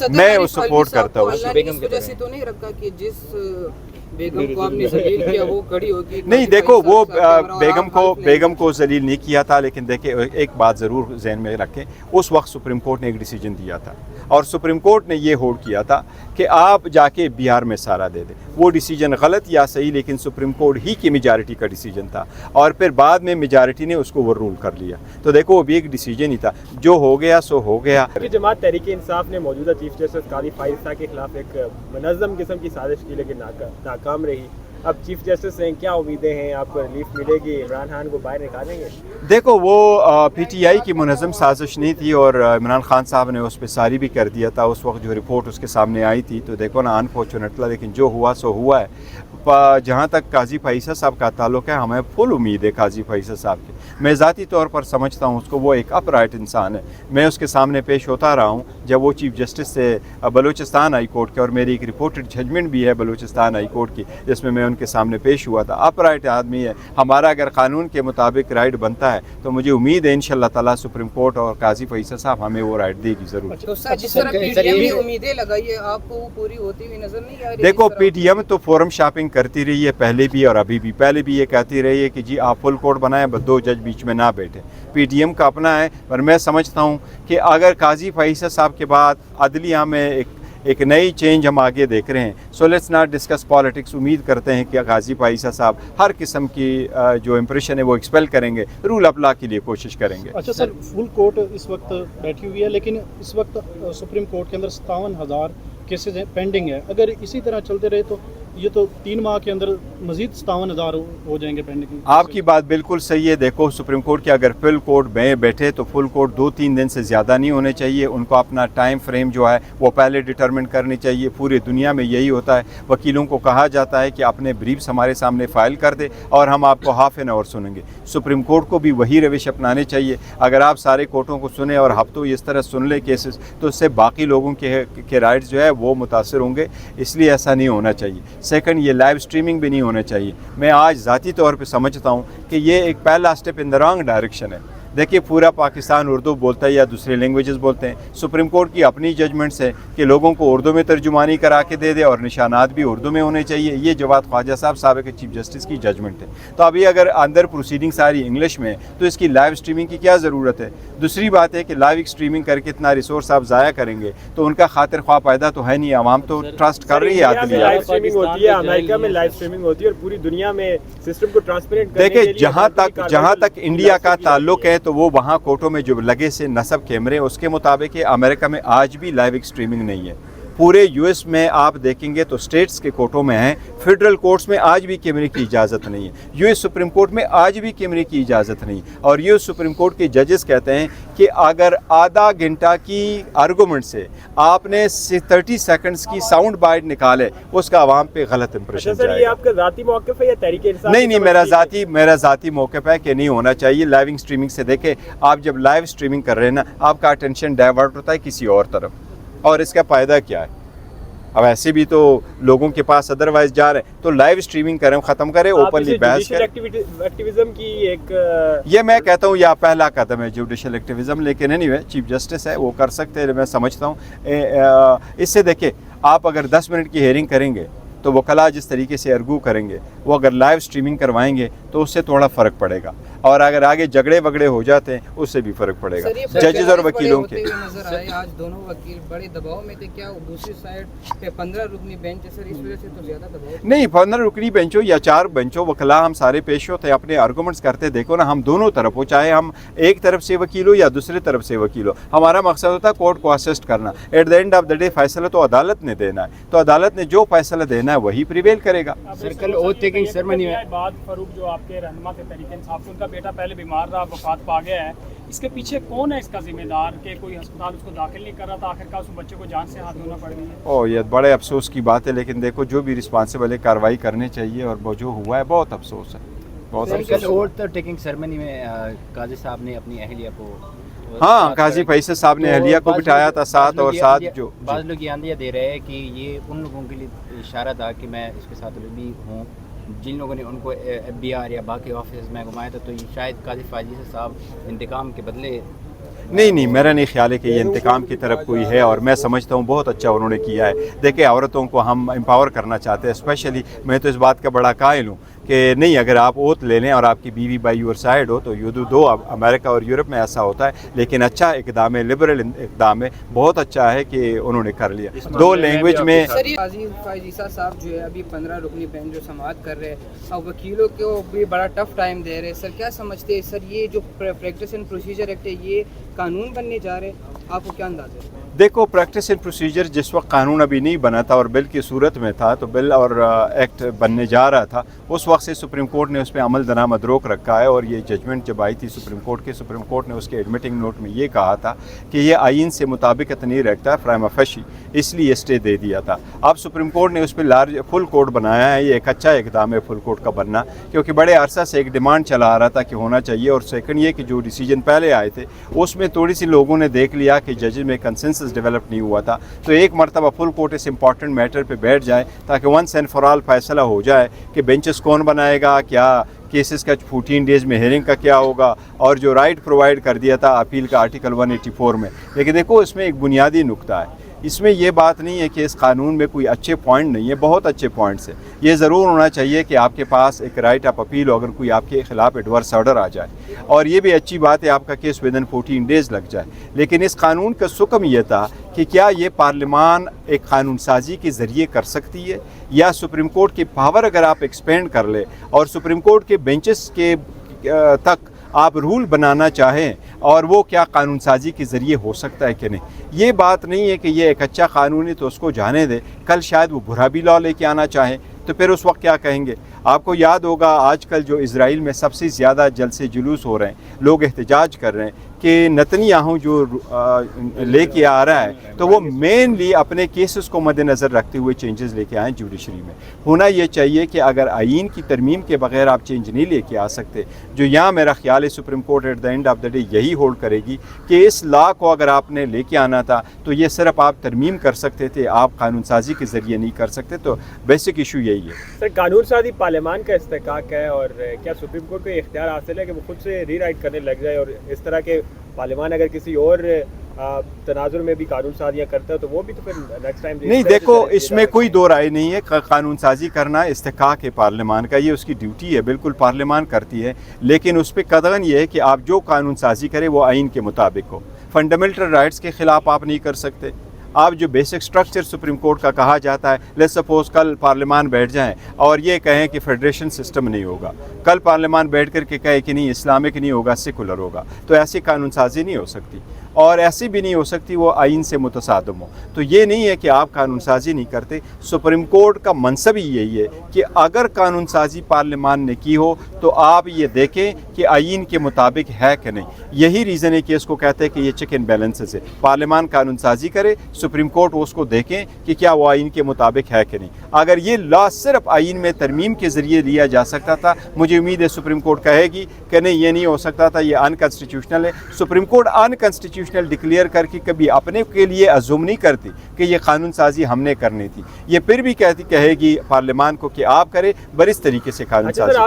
میں اس سپورٹ کرتا ہوں. بیگم کی وجہ سے تو نہیں رکھا کہ جس بیگم کو آپ نے ذلیل کیا وہ کھڑی ہوگی. نہیں دیکھو وہ بیگم کو ذلیل نہیں کیا تھا, لیکن دیکھیں ایک بات ضرور ذہن میں رکھیں, اس وقت سپریم کورٹ نے ایک ڈیسیجن دیا تھا اور سپریم کورٹ نے یہ ہولڈ کیا تھا کہ آپ جا کے بہار میں سارا دے دیں. وہ ڈیسیجن غلط یا صحیح, لیکن سپریم کورٹ ہی کی میجارٹی کا ڈیسیجن تھا اور پھر بعد میں میجارٹی نے اس کو اوور رول کر لیا. تو دیکھو وہ بھی ایک ڈیسیجن ہی تھا, جو ہو گیا سو ہو گیا. جماعت تحریک انصاف نے موجودہ چیف جسٹس قاضی فائز صاحب کے خلاف ایک منظم قسم کی سازش کی لیکن ناکام رہی. اب چیف جسٹس سے کیا امیدیں ہیں, آپ کو ریلیف ملے گی, عمران خان کو باہر نکالیں گے؟ دیکھو وہ پی ٹی آئی کی منظم سازش نہیں تھی اور عمران خان صاحب نے اس پہ ساری بھی کر دیا تھا اس وقت جو رپورٹ اس کے سامنے آئی تھی. تو دیکھو نا انفارچونیٹلی, لیکن جو ہوا سو ہوا ہے. جہاں تک قاضی فائز صاحب کا تعلق ہے, ہمیں فل امید ہے قاضی فائز صاحب کی. میں ذاتی طور پر سمجھتا ہوں اس کو, وہ ایک اپ رائٹ انسان ہے. میں اس کے سامنے پیش ہوتا رہا ہوں جب وہ چیف جسٹس سے بلوچستان ہائی کورٹ کے, اور میری ایک رپورٹڈ ججمنٹ بھی ہے بلوچستان ہائی کورٹ کی جس میں ان کے سامنے پیش ہوا تھا. اپ رائٹ آدمی ہے. ہمارا اگر قانون کے مطابق رائٹ بنتا ہے تو مجھے امید ہے انشاءاللہ تعالیٰ سپریم کورٹ اور قاضی فائز صاحب ہمیں وہ رائٹ دے گی ضرور. جس طرح پی ٹی ایم نے امیدیں لگائی ہے, آپ کو وہ پوری ہوتی ہوئی نظر نہیں آ رہی؟ دیکھو پی ٹی ایم تو فورم شاپنگ کرتی رہی ہے پہلے بھی اور ابھی بھی. پہلے بھی یہ کہتی رہی ہے کہ جی آپ فل کورٹ بنائیں, بس 2 جج بیچ میں نہ بیٹھے. پی ٹی ایم کا اپنا ہے, پر میں سمجھتا ہوں کہ اگر قاضی فائز صاحب کے بعد عدلیہ میں ایک نئی چینج ہم آگے دیکھ رہے ہیں. So let's not discuss politics. امید کرتے ہیں کہ قاضی فائز صاحب ہر قسم کی جو امپریشن ہے وہ ایکسپیل کریں گے, رول آف لا کے لیے کوشش کریں گے. اچھا سر, فل کورٹ اس وقت بیٹھی ہوئی ہے لیکن اس وقت سپریم کورٹ کے اندر 57,000 کیسز ہیں پینڈنگ ہے. اگر اسی طرح چلتے رہے تو یہ تو 3 ماہ کے اندر مزید 57,000 ہو جائیں گے پینڈنگ. آپ کی بات بالکل صحیح ہے. دیکھو سپریم کورٹ کے اگر فل کورٹ میں بیٹھے تو فل کورٹ 2-3 دن سے زیادہ نہیں ہونے چاہیے. ان کو اپنا ٹائم فریم جو ہے وہ پہلے ڈٹرمنٹ کرنی چاہیے. پوری دنیا میں یہی ہوتا ہے. وکیلوں کو کہا جاتا ہے کہ اپنے بریفس ہمارے سامنے فائل کر دے اور ہم آپ کو ہاف این آور سنیں گے. سپریم کورٹ کو بھی وہی روش اپنانے چاہیے. اگر آپ سارے کورٹوں کو سنیں اور ہفتوں اس طرح سن لیں کیسز, تو اس سے باقی لوگوں کے رائٹس جو ہے وہ متاثر ہوں گے. اس لیے ایسا نہیں ہونا چاہیے. سیکنڈ, یہ لائیو اسٹریمنگ بھی نہیں ہونا چاہیے. میں آج ذاتی طور پہ سمجھتا ہوں کہ یہ ایک پہلا step in the wrong direction ہے. دیکھیے پورا پاکستان اردو بولتا ہے یا دوسرے لینگویجز بولتے ہیں. سپریم کورٹ کی اپنی ججمنٹس ہے کہ لوگوں کو اردو میں ترجمانی کرا کے دے دے اور نشانات بھی اردو میں ہونے چاہیے. یہ جواد خواجہ صاحب سابق چیف جسٹس کی ججمنٹ ہے. تو ابھی اگر اندر پروسیڈنگ ساری انگلش میں تو اس کی لائیو اسٹریمنگ کی کیا ضرورت ہے؟ دوسری بات ہے کہ لائیو اسٹریمنگ کر کے اتنا ریسورس آپ ضائع کریں گے تو ان کا خاطر خواہ پیدا تو ہے نہیں. عوام تو ٹرسٹ کر رہی ہے عدلیہ. لائیو اسٹریمنگ ہوتی ہے, امریکہ میں لائیو اسٹریمنگ ہوتی ہے اور پوری دنیا میں سسٹم کو ٹرانسپیرنٹ کرنے کے لیے. دیکھیں جہاں تک انڈیا کا تعلق ہے تو وہ وہاں کورٹوں میں جو لگے سے نصب کیمرے اس کے مطابق ہے. امریکہ میں آج بھی لائیو اسٹریمنگ نہیں ہے. پورے یو ایس میں آپ دیکھیں گے تو اسٹیٹس کے کورٹوں میں ہیں, فیڈرل کورٹس میں آج بھی کیمرے کی اجازت نہیں ہے. یو ایس سپریم کورٹ میں آج بھی کیمرے کی اجازت نہیں. اور یو ایس سپریم کورٹ کے ججز کہتے ہیں کہ اگر آدھا گھنٹہ کی آرگومنٹ سے آپ نے 30 سیکنڈز کی ساؤنڈ بائٹ نکالے, اس کا عوام پہ غلط امپریشن جائے گا. یہ آپ کا ذاتی موقف ہے یا تحریک انصاف؟ نہیں, میرا ذاتی موقف ہے کہ نہیں ہونا چاہیے. لائیو اسٹریمنگ سے دیکھیں, آپ جب لائیو اسٹریمنگ کر رہے ہیں نا, آپ کا اٹینشن ڈائیورٹ ہوتا ہے کسی اور طرف, اور اس کا فائدہ کیا ہے؟ اب ایسے بھی تو لوگوں کے پاس ادروائز جا رہے ہیں, تو لائیو اسٹریمنگ کریں, ختم کریں, اوپنلی بحث کریں. ایکٹیویزم کی ایک یہ میں کہتا ہوں یہ پہلا قدم ہے جوڈیشل ایکٹیویزم, لیکن اینی چیف جسٹس ہے وہ کر سکتے ہیں. میں سمجھتا ہوں اس سے دیکھیں, آپ اگر 10 منٹ کی ہیئرنگ کریں گے تو وکلاء جس طریقے سے ارگو کریں گے, وہ اگر لائیو اسٹریمنگ کروائیں گے تو اس سے تھوڑا فرق پڑے گا. اور اگر آگے جھگڑے وگڑے ہو جاتے ہیں اس سے بھی فرق پڑے گا. ججز اور وکیلوں کے نظر آئے آج دونوں وکیل بڑے دباؤ میں تھے. کیا دوسری سائڈ پہ 15 رکنی بینچ ہے سر, اس وجہ سے تو زیادہ دباؤ نہیں. 15 رکنی بینچوں یا 4 بینچوں, وکلاء ہم سارے پیش ہوتے اپنے آرگومنٹس کرتے. دیکھو نا, ہم دونوں طرف ہو, چاہے ہم ایک طرف سے وکیل ہو یا دوسری طرف سے وکیل ہو, ہمارا مقصد ہوتا ہے کورٹ کو اسسٹ کرنا. At the end of the day فیصلہ تو عدالت نے دینا ہے, تو عدالت نے جو فیصلہ دینا ہے وہی پریویل کرے گا. سرکل اوتھ ٹیکنگ سرمنی میں بعد فاروق جو آپ کے رہنما تھے تحریک انصاف, ان کا بیٹا پہلے بیمار رہا, وفات پا گیا ہے. اس کے پیچھے کون ہے اس کا ذمہ دار کہ کوئی ہسپتال اس کو داخل نہیں کر رہا تھا, آخرکار اس بچے کو جان سے ہاتھ دھونا پڑ گئی ہے؟ یہ بڑے افسوس کی بات ہے, لیکن دیکھو جو بھی رسپانسبل ہے کارروائی کرنی چاہیے, اور وہ جو ہوا ہے بہت افسوس ہے, بہت افسوس. اوتھ ٹیکنگ سرمنی میں قاضی صاحب نے اپنی اہلیہ کو, ہاں قاضی فیصل صاحب نے اہلیہ کو بٹھایا تھا ساتھ, اور ساتھ جو بعض لوگ یہ اندازہ دے رہے ہیں کہ یہ ان لوگوں کے لیے اشارہ تھا کہ میں اس کے ساتھ بھی ہوں جن لوگوں نے ان کو ایف بی آر یا باقی آفس میں گھمایا تھا, تو یہ شاید قاضی فائز صاحب انتقام کے بدلے نہیں میرا نہیں خیال ہے کہ یہ انتقام کی طرف کوئی ہے، اور میں سمجھتا ہوں بہت اچھا انہوں نے کیا ہے. دیکھیں عورتوں کو ہم امپاور کرنا چاہتے ہیں، اسپیشلی میں تو اس بات کا بڑا قائل ہوں کہ نہیں، اگر آپ اوت لے لیں اور آپ کی بیوی بائی یور سائڈ ہو تو یو دو. امریکہ اور یورپ میں ایسا ہوتا ہے، لیکن اچھا اقدام ہے، لبرل اقدام ہے، بہت اچھا ہے کہ انہوں نے کر لیا. 2 لینگویج میں. سر یہ قاضی فائز عیسیٰ صاحب جو ہے ابھی 15 رکنی بینچ جو سماعت کر رہے ہیں اور وکیلوں کو بھی بڑا ٹف ٹائم دے رہے ہیں، سر کیا سمجھتے ہیں سر یہ جو پریکٹس اینڈ پروسیجر ایکٹ ہے یہ قانون بننے جا رہے ہیں؟ آپ کو کیا انداز ہے؟ دیکھو پریکٹس اینڈ پروسیجر جس وقت قانون ابھی نہیں بنا تھا اور بل کی صورت میں تھا، تو بل اور ایکٹ بننے جا رہا تھا، اس وقت سے سپریم کورٹ نے اس پہ عمل درآمد روک رکھا ہے. اور یہ ججمنٹ جب آئی تھی سپریم کورٹ نے اس کے ایڈمیٹنگ نوٹ میں یہ کہا تھا کہ یہ آئین سے مطابقت نہیں رکھتا پرائما فیشی، اس لیے اسٹے دے دیا تھا. اب سپریم کورٹ نے اس پہ فل کورٹ بنایا ہے. یہ ایک اچھا اقدام ہے فل کورٹ کا بننا، کیونکہ بڑے عرصہ سے ایک ڈیمانڈ چلا آ رہا تھا کہ ہونا چاہیے. اور سیکنڈ یہ کہ جو ڈیسیجن پہلے آئے تھے اس میں تھوڑی سی لوگوں نے دیکھ لیا کہ ججز میں کنسنسس ڈیولپ نہیں ہوا تھا، تو ایک مرتبہ فل کورٹ اس امپورٹنٹ میٹر پہ بیٹھ جائے تاکہ ونس اینڈ فار آل فیصلہ ہو جائے کہ بینچز کون بنائے گا، کیا کیسز کا 14 ڈیز میں ہیئرنگ کا کیا ہوگا، اور جو رائٹ پرووائڈ کر دیا تھا اپیل کا آرٹیکل 184 میں. لیکن دیکھو اس میں ایک بنیادی نقطہ ہے، اس میں یہ بات نہیں ہے کہ اس قانون میں کوئی اچھے پوائنٹ نہیں ہے، بہت اچھے پوائنٹس ہیں. یہ ضرور ہونا چاہیے کہ آپ کے پاس ایک رائٹ آف اپیل ہو اگر کوئی آپ کے خلاف ایڈورس آرڈر آ جائے، اور یہ بھی اچھی بات ہے آپ کا کیس ودن 14 ڈیز لگ جائے. لیکن اس قانون کا سکم یہ تھا کہ کیا یہ پارلیمان ایک قانون سازی کے ذریعے کر سکتی ہے، یا سپریم کورٹ کی پاور اگر آپ ایکسپینڈ کر لے اور سپریم کورٹ کے بینچز کے تک آپ رول بنانا چاہیں، اور وہ کیا قانون سازی کے ذریعے ہو سکتا ہے کہ نہیں. یہ بات نہیں ہے کہ یہ ایک اچھا قانون ہے تو اس کو جانے دیں، کل شاید وہ برا بھی لا لے کے آنا چاہیں تو پھر اس وقت کیا کہیں گے. آپ کو یاد ہوگا آج کل جو اسرائیل میں سب سے زیادہ جلسے جلوس ہو رہے ہیں، لوگ احتجاج کر رہے ہیں کہ نتنیاہو جو لے کے آ رہا ہے تو وہ مینلی اپنے کیسز کو مد نظر رکھتے ہوئے چینجز لے کے آئیں جوڈیشری میں. ہونا یہ چاہیے کہ اگر آئین کی ترمیم کے بغیر آپ چینج نہیں لے کے آ سکتے، جو یہاں میرا خیال ہے supreme court at the end of the day یہی ہولڈ کرے گی کہ اس لا کو اگر آپ نے لے کے آنا تھا تو یہ صرف آپ ترمیم کر سکتے تھے، آپ قانون سازی کے ذریعے نہیں کر سکتے. تو بیسک ایشو یہی ہے. سر قانون سازی پارلیمان کا استحقاق ہے، اور کیا سپریم کورٹ کو اختیار حاصل ہے کہ وہ خود سے ری رائٹ کرنے لگ جائے، اور اس طرح کے پارلیمان اگر کسی اور تناظر میں بھی قانون سازیاں کرتا ہے تو وہ بھی تو پھر نیکسٹ ٹائم نہیں. دیکھو اس میں کوئی دو رائے نہیں ہے، قانون سازی کرنا استحقاق ہے پارلیمان کا، یہ اس کی ڈیوٹی ہے، بالکل پارلیمان کرتی ہے. لیکن اس پہ قدغن یہ ہے کہ آپ جو قانون سازی کرے وہ آئین کے مطابق ہو. فنڈامنٹل رائٹس کے خلاف آپ نہیں کر سکتے. آپ جو بیسک سٹرکچر سپریم کورٹ کا کہا جاتا ہے، لیٹس سپوز کل پارلیمان بیٹھ جائیں اور یہ کہیں کہ فیڈریشن سسٹم نہیں ہوگا، کل پارلیمان بیٹھ کر کے کہے کہ نہیں اسلامک نہیں ہوگا، سیکولر ہوگا، تو ایسی قانون سازی نہیں ہو سکتی، اور ایسی بھی نہیں ہو سکتی وہ آئین سے متصادم ہو. تو یہ نہیں ہے کہ آپ قانون سازی نہیں کرتے. سپریم کورٹ کا منصب ہی یہی ہے کہ اگر قانون سازی پارلیمان نے کی ہو تو آپ یہ دیکھیں کہ آئین کے مطابق ہے کہ نہیں. یہی ریزن ہے کہ اس کو کہتے ہیں کہ یہ چیک اینڈ بیلنسز ہے. پارلیمان قانون سازی کرے، سپریم کورٹ اس کو دیکھیں کہ کیا وہ آئین کے مطابق ہے کہ نہیں. اگر یہ لا صرف آئین میں ترمیم کے ذریعے لیا جا سکتا تھا، مجھے امید ہے سپریم کورٹ کہے گی کہ نہیں یہ نہیں ہو سکتا تھا، یہ انکانسٹیٹیوشنل ہے. سپریم کورٹ انکانسٹیٹیوشنل ڈکلیئر کر کے کبھی اپنے کے لیے عزم نہیں کرتی کہ یہ قانون سازی ہم نے کرنی تھی. یہ پھر بھی کہے گی پارلیمان کو کہ آپ کرے، بر اس طریقے سے قانون سازی.